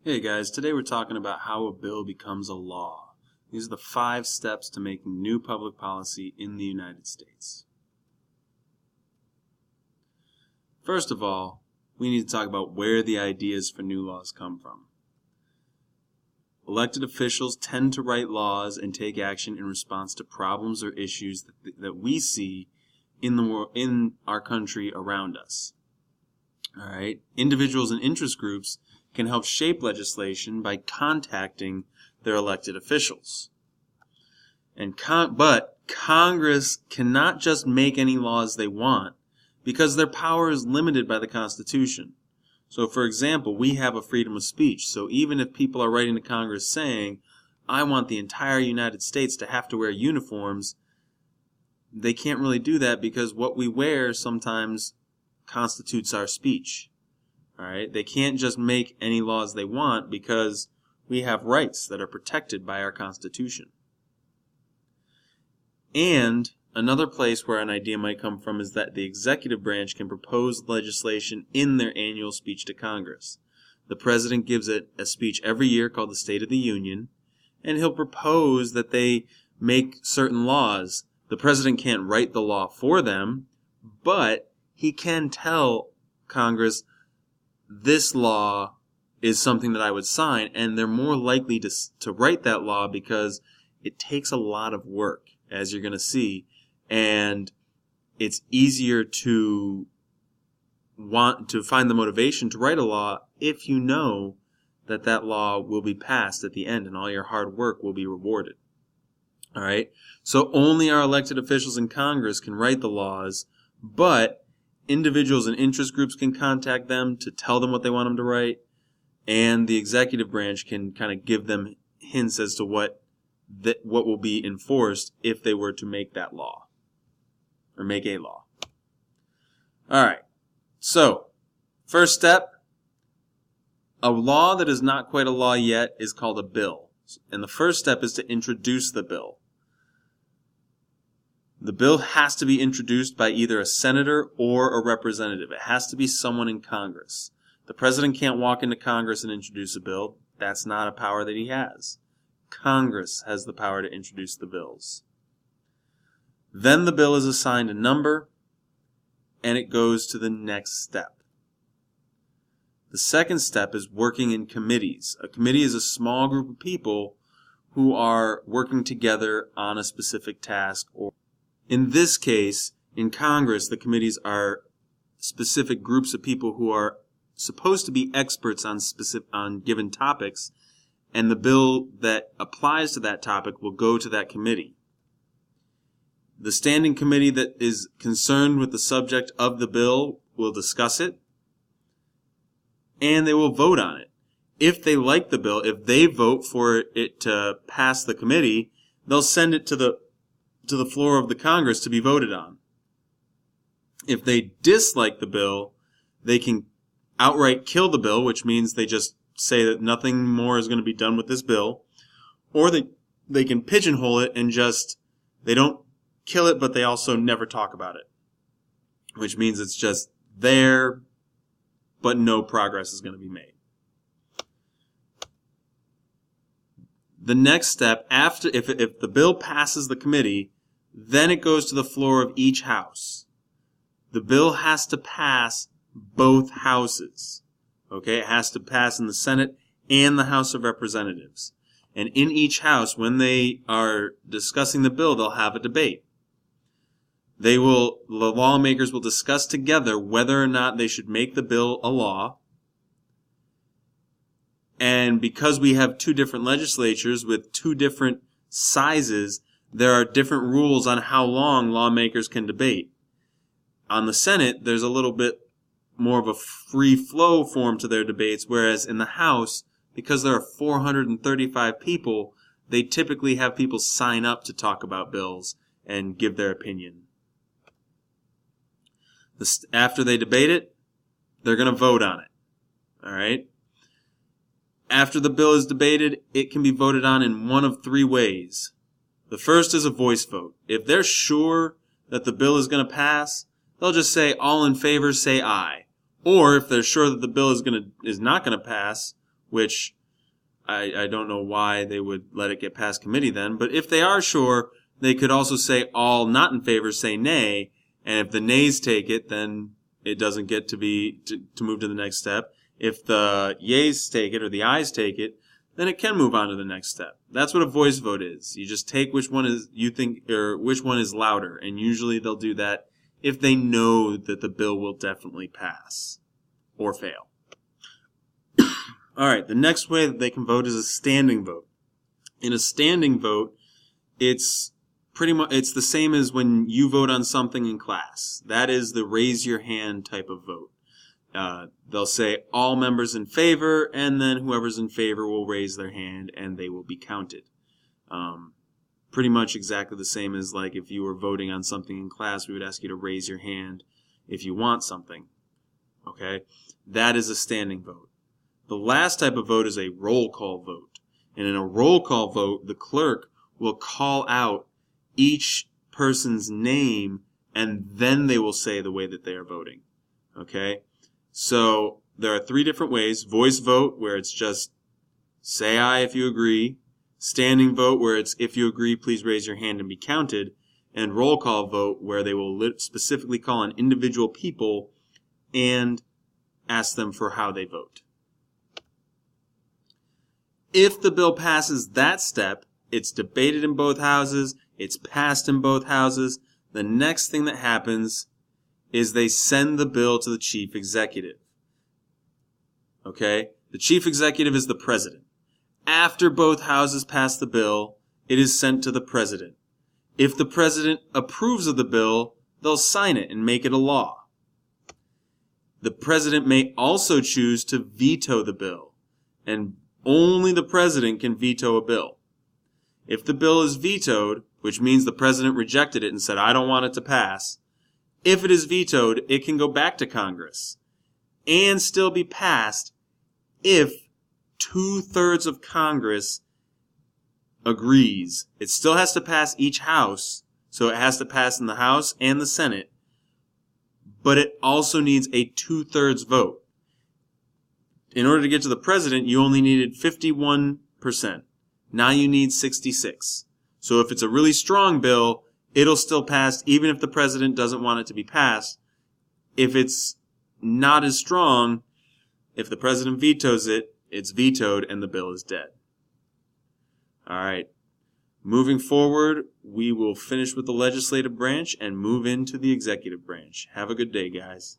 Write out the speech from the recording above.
Hey guys, today we're talking about how a bill becomes a law. These are the 5 steps to making new public policy in the United States. First of all, we need to talk about where the ideas for new laws come from. Elected officials tend to write laws and take action in response to problems or issues that we see in our country around us. All right. Individuals and interest groups can help shape legislation by contacting their elected officials. But Congress cannot just make any laws they want because their power is limited by the Constitution. So, for example, we have a freedom of speech. So even if people are writing to Congress saying, I want the entire United States to have to wear uniforms, they can't really do that because what we wear sometimes constitutes our speech. All right? They can't just make any laws they want because we have rights that are protected by our Constitution. And another place where an idea might come from is that the executive branch can propose legislation in their annual speech to Congress. The president gives it a speech every year called the State of the Union, and he'll propose that they make certain laws. The president can't write the law for them, but he can tell Congress, this law is something that I would sign, and they're more likely to write that law because it takes a lot of work, as you're going to see, and it's easier to want to find the motivation to write a law if you know that that law will be passed at the end and all your hard work will be rewarded. All right? So only our elected officials in Congress can write the laws, but individuals and interest groups can contact them to tell them what they want them to write, and the executive branch can kind of give them hints as to what will be enforced if they were to make that law, or make a law. All right, so first step, a law that is not quite a law yet is called a bill. And the first step is to introduce the bill. The bill has to be introduced by either a senator or a representative. It has to be someone in Congress. The president can't walk into Congress and introduce a bill. That's not a power that he has. Congress has the power to introduce the bills. Then the bill is assigned a number, and it goes to the next step. The second step is working in committees. A committee is a small group of people who are working together on a specific task. Or in this case, in Congress, the committees are specific groups of people who are supposed to be experts on given topics, and the bill that applies to that topic will go to that committee. The standing committee that is concerned with the subject of the bill will discuss it, and they will vote on it. If they like the bill, if they vote for it to pass the committee, they'll send it to the floor of the Congress to be voted on. If they dislike the bill, they can outright kill the bill, which means they just say that nothing more is going to be done with this bill, or they can pigeonhole it and they don't kill it, but they also never talk about it, which means it's just there, but no progress is going to be made. The next step, after if the bill passes the committee, then it goes to the floor of each house. The bill has to pass both houses. Okay, it has to pass in the Senate and the House of Representatives. And in each house, when they are discussing the bill, they'll have a debate. The lawmakers will discuss together whether or not they should make the bill a law. And because we have 2 different legislatures with 2 different sizes, there are different rules on how long lawmakers can debate. On the Senate, there's a little bit more of a free flow form to their debates, whereas in the House, because there are 435 people, they typically have people sign up to talk about bills and give their opinion. After they debate it, they're going to vote on it. All right? After the bill is debated, it can be voted on in one of 3 ways. The first is a voice vote. If they're sure that the bill is going to pass, they'll just say, all in favor, say aye. Or if they're sure that the bill is not going to pass, which I don't know why they would let it get past committee then. But if they are sure, they could also say all not in favor say nay, and if the nays take it, then it doesn't get to move to the next step. If the yeas take it or the ayes take it, then it can move on to the next step. That's what a voice vote is. You just take which one is you think or which one is louder, and usually they'll do that if they know that the bill will definitely pass or fail. All right, the next way that they can vote is a standing vote. In a standing vote, it's the same as when you vote on something in class. That is the raise your hand type of vote. They'll say all members in favor, and then whoever's in favor will raise their hand, and they will be counted. Pretty much exactly the same as like if you were voting on something in class, we would ask you to raise your hand if you want something. Okay? That is a standing vote. The last type of vote is a roll call vote. And in a roll call vote, the clerk will call out each person's name, and then they will say the way that they are voting. Okay? So there are 3 different ways. Voice vote, where it's just say aye if you agree. Standing vote, where it's if you agree, please raise your hand and be counted. And roll call vote, where they will specifically call on individual people and ask them for how they vote. If the bill passes that step, it's debated in both houses, it's passed in both houses, the next thing that happens is they send the bill to the chief executive. Okay? The chief executive is the president. After both houses pass the bill, it is sent to the president. If the president approves of the bill, they'll sign it and make it a law. The president may also choose to veto the bill, and only the president can veto a bill. If the bill is vetoed, which means the president rejected it and said, I don't want it to pass, if it is vetoed, it can go back to Congress and still be passed if 2/3 of Congress agrees. It still has to pass each house, so it has to pass in the House and the Senate, but it also needs a 2/3 vote. In order to get to the president, you only needed 51%. Now you need 66. So if it's a really strong bill, it'll still pass even if the president doesn't want it to be passed. If it's not as strong, if the president vetoes it, it's vetoed and the bill is dead. All right. Moving forward, we will finish with the legislative branch and move into the executive branch. Have a good day, guys.